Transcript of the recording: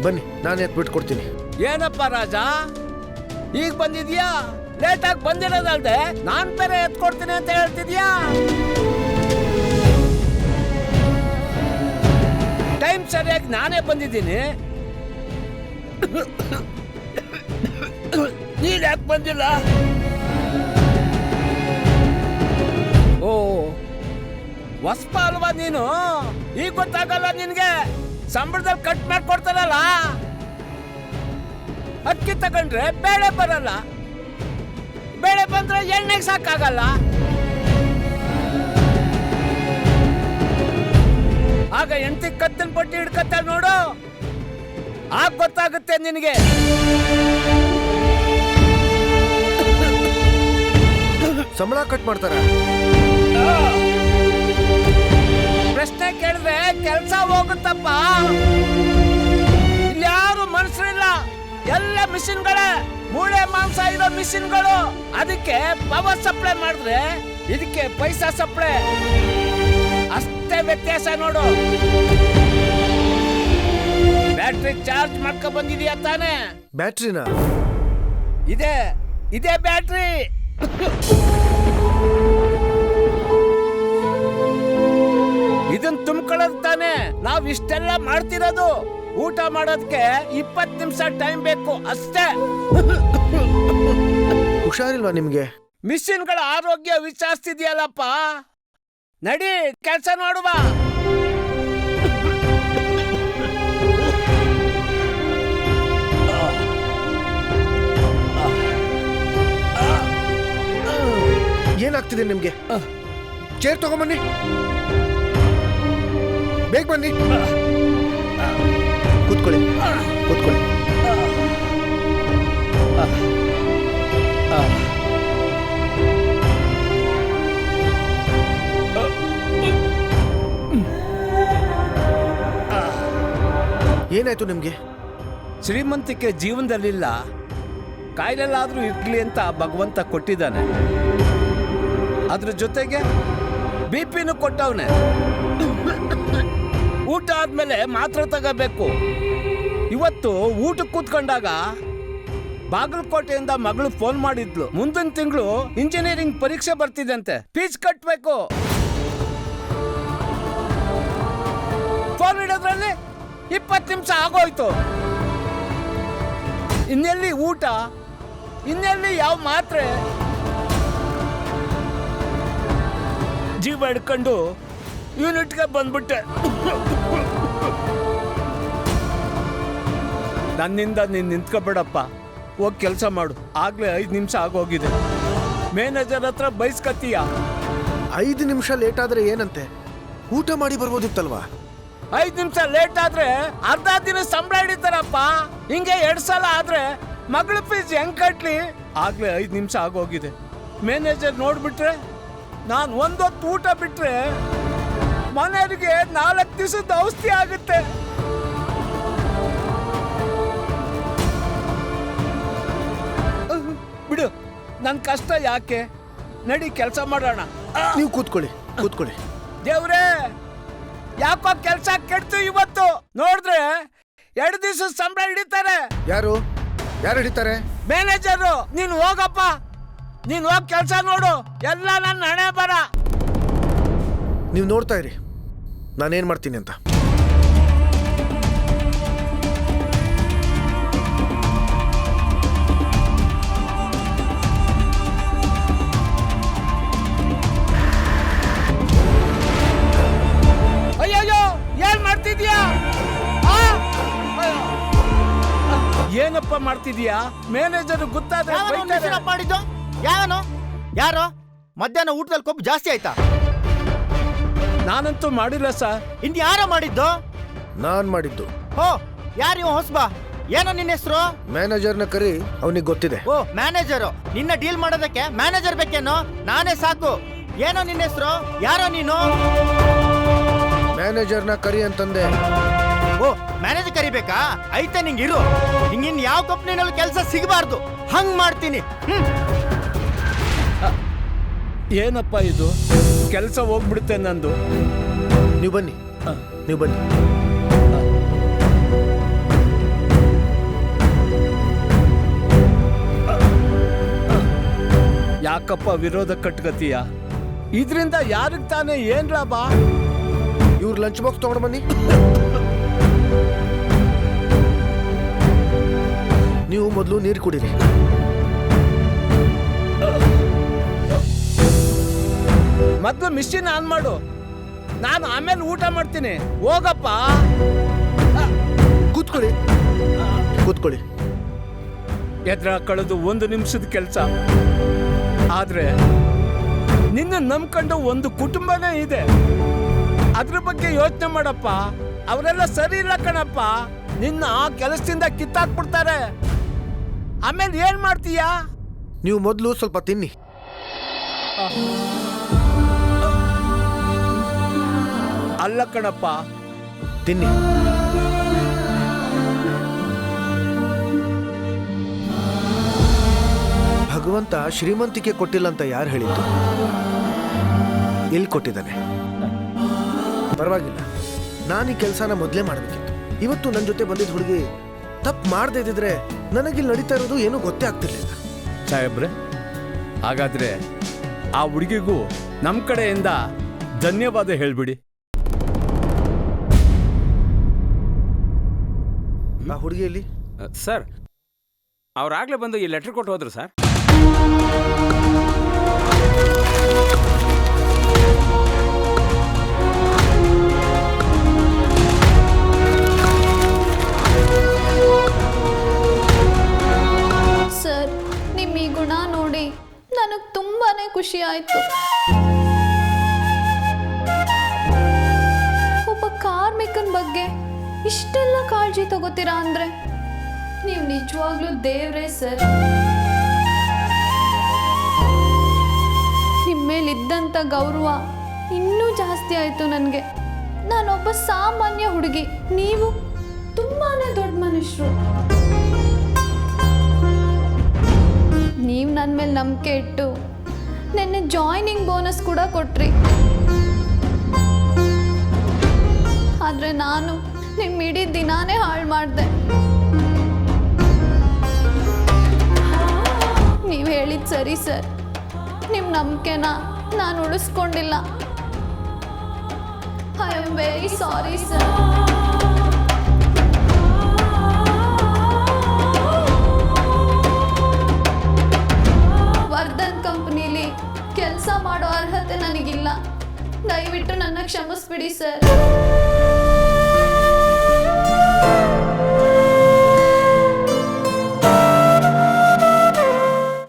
ಬನ್ನಿ, ನಾನೇ ಬಿಟ್ಕೊಡ್ತೀನಿ. ಏನಪ್ಪ ರಾಜ, ಈಗ ಬಂದಿದ್ಯಾ? ಲೇಟಾಗಿ ಬಂದಿರೋದಲ್ದೆ ನಾನ್ ಬೇರೆ ಎತ್ಕೊಡ್ತೀನಿ ಅಂತ ಹೇಳ್ತಿದ್ಯಾ? ಟೈಮ್ ಸರಿಯಾಗಿ ನಾನೇ ಬಂದಿದ್ದೀನಿ, ನೀನ್ ಯಾಕೆ ಬಂದಿಲ್ಲ? ಓ ಹೊಸ್ಪ ಅಲ್ವಾ ನೀನು? ಈಗ ಗೊತ್ತಾಗಲ್ಲ ನಿನ್ಗೆ? ಸಂಬಳದಲ್ಲಿ ಕಟ್ ಮಾಡ್ಕೊಡ್ತಾರಲ್ಲ, ಅಕ್ಕಿ ತಗೊಂಡ್ರೆ ಬೇಳೆ ಬರಲ್ಲ, ಬೇಳೆ ಬಂದ್ರೆ ಎಣ್ಣೆಗೆ ಸಾಕಾಗಲ್ಲ. ಆಗ ಎಂಟಿ ಕತ್ತಿನ ಪಟ್ಟಿ ಹಿಡ್ಕತ್ತ ನೋಡು, ಆಗ ಗೊತ್ತಾಗುತ್ತೆ ನಿನಗೆ. ಸಂಬಳ ಕಟ್ ಮಾಡ್ತಾರ? ಪ್ರಶ್ನೆ ಕೇಳಿದ್ರೆ ಕೆಲಸ ಹೋಗುತ್ತಪ್ಪ. ಇಲ್ಲಿ ಯಾರು ಮನುಷ್ಯರಿಲ್ಲ, ಎಲ್ಲ ಮಿಷಿನ್ಗಳೇ, ಮೂಳೆ ಮಾಂಸ ಇರೋ ಮಿಷಿನ್ಗಳು. ಅದಕ್ಕೆ ಪವರ್ ಸಪ್ಲೈ ಮಾಡಿದ್ರೆ ಇದಕ್ಕೆ ಪೈಸಾ ಸಪ್ಲೈ, ಅಷ್ಟೇ ವ್ಯತ್ಯಾಸ ನೋಡು. ಬ್ಯಾಟ್ರಿ ಚಾರ್ಜ್ ಮಾಡ್ಕೊ ಬಂದಿದ್ಯಾ ತಾನೆ? ಬ್ಯಾಟ್ರಿನ? ಇದೇ ಬ್ಯಾಟ್ರಿ. ಇದನ್ ತುಂಬ್ಕೊಳ್ಳೋದು ತಾನೆ ನಾವ್ ಇಷ್ಟೆಲ್ಲ ಮಾಡ್ತಿರೋದು. ಊಟ ಮಾಡೋದಕ್ಕೆ 20 ನಿಮಿಷ ಟೈಮ್ ಬೇಕು ಅಷ್ಟೇ. ಹುಷಾರಿಲ್ವಾ ನಿಮ್ಗೆ? ಮಿಷಿನ್ಗಳ ಆರೋಗ್ಯ ವಿಚಾರಿಸ್ತಿದ್ಯಲ್ಲಪ್ಪ, ನಡಿ ಕೆಲಸ ನೋಡುವ. ಏನಾಗ್ತಿದೆ ನಿಮ್ಗೆ? ಚೇರ್ ತಗೊಂಬನ್ನಿ, ಬೇಗ ಬನ್ನಿ. ಕೂತ್ಕೊಳ್ಳಿ, ಕೂತ್ಕೊಳ್ಳಿ. ಏನಾಯ್ತು ನಿಮ್ಗೆ? ಶ್ರೀಮಂತಿಕೆ ಜೀವನದಲ್ಲಿಲ್ಲ, ಕಾಯಿಲೆಲ್ಲಾದ್ರೂ ಇರ್ಲಿ ಅಂತ ಭಗವಂತ ಕೊಟ್ಟಿದ್ದಾನೆ. ಅದ್ರ ಜೊತೆಗೆ ಬಿಪಿನೂ ಕೊಟ್ಟವನೆ. ಊಟ ಆದ್ಮೇಲೆ ಮಾತ್ರ ತಗೋಬೇಕು. ಇವತ್ತು ಊಟಕ್ಕೆ ಕೂತ್ಕೊಂಡಾಗ ಬಾಗಲಕೋಟೆಯಿಂದ ಮಗಳು ಫೋನ್ ಮಾಡಿದ್ಲು, ಮುಂದಿನ ತಿಂಗಳು ಇಂಜಿನಿಯರಿಂಗ್ ಪರೀಕ್ಷೆ ಬರ್ತಿದಂತೆ, ಫೀಸ್ ಕಟ್ಟಬೇಕು. ಫೋನ್ ಇಡೋದ್ರಲ್ಲಿ 20 ನಿಮಿಷ ಆಗೋಯ್ತು. ಇನ್ನೆಲ್ಲಿ ಊಟ, ಇನ್ನೆಲ್ಲಿ ಯಾವ ಮಾತ್ರೆ? ಜೀವ ಹಿಡ್ಕೊಂಡು ಯೂನಿಟ್ಗೆ ಬಂದ್ಬಿಟ್ಟೆ. ನನ್ನಿಂದ ನೀನ್ ನಿಂತ್ಕೋಬೇಡಪ್ಪ, ಹೋಗಿ ಕೆಲಸ ಮಾಡು. ಆಗ್ಲೇ 5 ನಿಮಿಷ ಆಗೋಗಿದೆ. ಮ್ಯಾನೇಜರ್ ಹತ್ರ ಬೈಸ್ಕತ್ತೀಯ. 5 ನಿಮಿಷ ಲೇಟ್ ಆದ್ರೆ ಏನಂತೆ? ಊಟ ಮಾಡಿ ಬರ್ಬೋದಿತ್ತಲ್ವಾ? 5 ನಿಮಿಷ ಲೇಟ್ ಆದ್ರೆ ಅರ್ಧ ದಿನ ಸಂಬಳ ಹಿಡಿತಾರಪ್ಪ. ಹಿಂಗೆ 2 ಸಲ ಆದ್ರೆ ಮಗಳ ಫೀಸ್ ಹೆಂಗ್ ಕಟ್ಲಿ? ಆಗ್ಲೇ 5 ನಿಮಿಷ ಆಗೋಗಿದೆ. ಮ್ಯಾನೇಜರ್ ನೋಡ್ಬಿಟ್ರೆ ನಾನು ಒಂದೊತ್ತು ಊಟ ಬಿಟ್ರೆ ಮನೆಯವರಿಗೆ 4 ದಿವಸದ ಔಷಧಿ ಆಗುತ್ತೆ. ಬಿಡು, ನನ್ ಕಷ್ಟ ಯಾಕೆ? ನಡಿ ಕೆಲಸ ಮಾಡೋಣ. ನೀವು ಕೂತ್ಕೊಳ್ಳಿ, ಕೂತ್ಕೊಳ್ಳಿ. ದೇವ್ರೇ, ಯಾಕೋ ಕೆಲಸ ಕೆಡ್ತು ಇವತ್ತು. ನೋಡಿದ್ರೆ 2 ದಿವಸ ಸಂಬಳ ಹಿಡಿತಾರೆ. ಯಾರು ಹಿಡಿತಾರೆ? ಮ್ಯಾನೇಜರು. ನೀನು ಹೋಗಪ್ಪ, ನೀನು ಹೋಗಿ ಕೆಲಸ ನೋಡು. ಎಲ್ಲ ನನ್ನ ಹಣೆ ಬರ. ನೀವು ನೋಡ್ತಾ ಇರಿ ನಾನೇನ್ ಮಾಡ್ತೀನಿ ಅಂತ. ಅಯ್ಯಯ್ಯೋ, ಏನ್ ಮಾಡ್ತಿದ್ಯಾ? ಏನಪ್ಪ ಮಾಡ್ತಿದ್ಯಾ? ಮ್ಯಾನೇಜರ್ ಗೊತ್ತಾದ್ರೆ ಮಾಡಿದ್ದು ಯಾರು? ಮಧ್ಯಾಹ್ನ ಊಟದಲ್ಲಿ ಕೊಬ್ಬು ಜಾಸ್ತಿ ಆಯ್ತಾ? ನಾನಂತೂ ಮಾಡಿಲ್ಲ ಸರ್. ಇನ್ಯಾರೋ ಮಾಡಿದ್ದು? ನಾನ್ ಮಾಡಿದ್ದು. ಓ, ಯಾರು ಇವ ಹೊಸಬ? ಏನೋ ನಿನ್ನ ಹೆಸರು? ಮ್ಯಾನೇಜರ್ನ ಕರಿ, ಅವನಿಗೆ ಗೊತ್ತಿದೆ. ಓ, ಮ್ಯಾನೇಜರು. ನಿನ್ನ ಡೀಲ್ ಮಾಡೋದಕ್ಕೆ ಮ್ಯಾನೇಜರ್ ಬೇಕೇನೋ? ನಾನೇ ಸಾಕು. ಏನೋ ನಿನ್ನ ಹೆಸರು? ಯಾರೋ ನೀನು? ಮ್ಯಾನೇಜರ್ನ ಕರಿ ಅಂತಂದೆ. ಓ, ಮ್ಯಾನೇಜರ್ ಕರಿಬೇಕಾ? ಐತೆ ನಿಂಗಿರು. ನಿಂಗಿನ್ ಯಾವ ಕಂಪ್ನಿನಲ್ಲೂ ಕೆಲಸ ಸಿಗಬಾರ್ದು. ಹಂಗ್ ಮಾಡ್ತೀನಿ. ಏನಪ್ಪ ಇದು? ಕೆಲಸ ಹೋಗ್ಬಿಡುತ್ತೆ ನಂದು. ನೀವು ಬನ್ನಿ, ನೀವು ಬನ್ನಿ. ಯಾಕಪ್ಪ ವಿರೋಧ ಕಟ್ಕತೀಯ? ಇದರಿಂದ ಯಾರಿಗೆ ತಾನೇ ಏನ್ ಲಾಭ? ಇವ್ರ ಲಂಚ್ ಬಾಕ್ಸ್ ತಗೊಂಡು ಬನ್ನಿ. ನೀವು ಮೊದಲು ನೀರು ಕುಡೀರಿ. ಮೊದ್ಲು ಮಿಷಿನ್ ಆನ್ ಮಾಡು, ನಾನು ಆಮೇಲೆ ಊಟ ಮಾಡ್ತೀನಿ. ಹೋಗಪ್ಪ. ಕೂತ್ಕೊಳ್ಳಿ ಕೂತ್ಕೊಳ್ಳಿ. ಎದ್ರ ಕಳೆದು 1 ನಿಮಿಷದ ಕೆಲಸ, ಆದ್ರೆ ನಿನ್ನ ನಂಬ್ಕೊಂಡು ಒಂದು ಕುಟುಂಬನೇ ಇದೆ. ಅದ್ರ ಬಗ್ಗೆ ಯೋಚನೆ ಮಾಡಪ್ಪ. ಅವರೆಲ್ಲ ಸರಿ ಇಲ್ಲ ಕಣಪ್ಪ. ನಿನ್ನ ಆ ಕೆಲಸದಿಂದ ಕಿತ್ತಾಕ್ಬಿಡ್ತಾರೆ. ಆಮೇಲೆ ಏನ್ ಮಾಡ್ತೀಯಾ? ನೀವು ಮೊದಲು ಸ್ವಲ್ಪ ತಿನ್ನಿ. ಅಲ್ಲ ಕಣಪ್ಪ, ತಿನ್ನಿ. ಭಗವಂತ ಶ್ರೀಮಂತಿಕೆ ಕೊಟ್ಟಿಲ್ಲ ಅಂತ ಯಾರು ಹೇಳಿದ್ದು? ಎಲ್ಲಿ ಕೊಟ್ಟಿದ್ದಾನೆ? ಪರವಾಗಿಲ್ಲ, ನಾನು ಈ ಕೆಲಸನ ಮೊದಲೇ ಮಾಡಬೇಕಿತ್ತು. ಇವತ್ತು ನನ್ನ ಜೊತೆ ಬಂದಿದ್ದ ಹುಡುಗಿ ತಪ್ಪು ಮಾಡದೇ ಇದ್ದಿದ್ರೆ ನನಗಿಲ್ಲಿ ನಡೀತಾ ಇರೋದು ಏನೂ ಗೊತ್ತೇ ಆಗ್ತಿರ್ಲಿಲ್ಲ. ಸಾಹೇಬ್ರೆ, ಹಾಗಾದ್ರೆ ಆ ಹುಡುಗಿಗೂ ನಮ್ಮ ಕಡೆಯಿಂದ ಧನ್ಯವಾದ ಹೇಳ್ಬಿಡಿ. ಆ ಹುಡುಗಿಯಲ್ಲಿ ಸರ್, ಅವ್ರಾಗಲೇ ಬಂದು ಈ ಲೆಟ್ರ್ ಕೊಟ್ಟು ಹೋದ್ರು ಸರ್. ಸರ್, ನಿಮ್ಮ ಈ ಗುಣ ನೋಡಿ ನನಗೆ ತುಂಬಾನೇ ಖುಷಿ ಆಯ್ತು. ಒಬ್ಬ ಕಾರ್ಮಿಕನ ಬಗ್ಗೆ ಇಷ್ಟೆಲ್ಲ ಕಾಳಜಿ ತಗೋತೀರಾ ಅಂದ್ರೆ ನೀವು ನಿಜವಾಗ್ಲೂ ದೇವ್ರೇ ಸರ್. ನಿಮ್ಮ ಮೇಲಿದ್ದಂಥ ಗೌರವ ಇನ್ನೂ ಜಾಸ್ತಿ ಆಯ್ತು ನನಗೆ. ನಾನೊಬ್ಬ ಸಾಮಾನ್ಯ ಹುಡುಗಿ, ನೀವು ತುಂಬಾನೇ ದೊಡ್ಡ ಮನುಷ್ಯರು. ನೀವು ನನ್ನ ಮೇಲೆ ನಂಬಿಕೆ ಇಟ್ಟು ನೆನ್ನೆ ಜಾಯ್ನಿಂಗ್ ಬೋನಸ್ ಕೂಡ ಕೊಟ್ರಿ. ಆದರೆ ನಾನು ನಿಮ್ಮ ಇಡೀ ದಿನಾನೇ ಹಾಳು ಮಾಡಿದೆ. ನೀವು ಹೇಳಿದ್ದು ಸರಿ ಸರ್, ನಿಮ್ಮ ನಂಬಿಕೆನ ನಾನು ಉಳಿಸ್ಕೊಂಡಿಲ್ಲ. I am very sorry sir. Vardhan ಕಂಪ್ನಿಲಿ ಕೆಲಸ ಮಾಡೋ ಅರ್ಹತೆ ನನಗಿಲ್ಲ. ದಯವಿಟ್ಟು ನನ್ನ ಕ್ಷಮಿಸ್ಬಿಡಿ ಸರ್.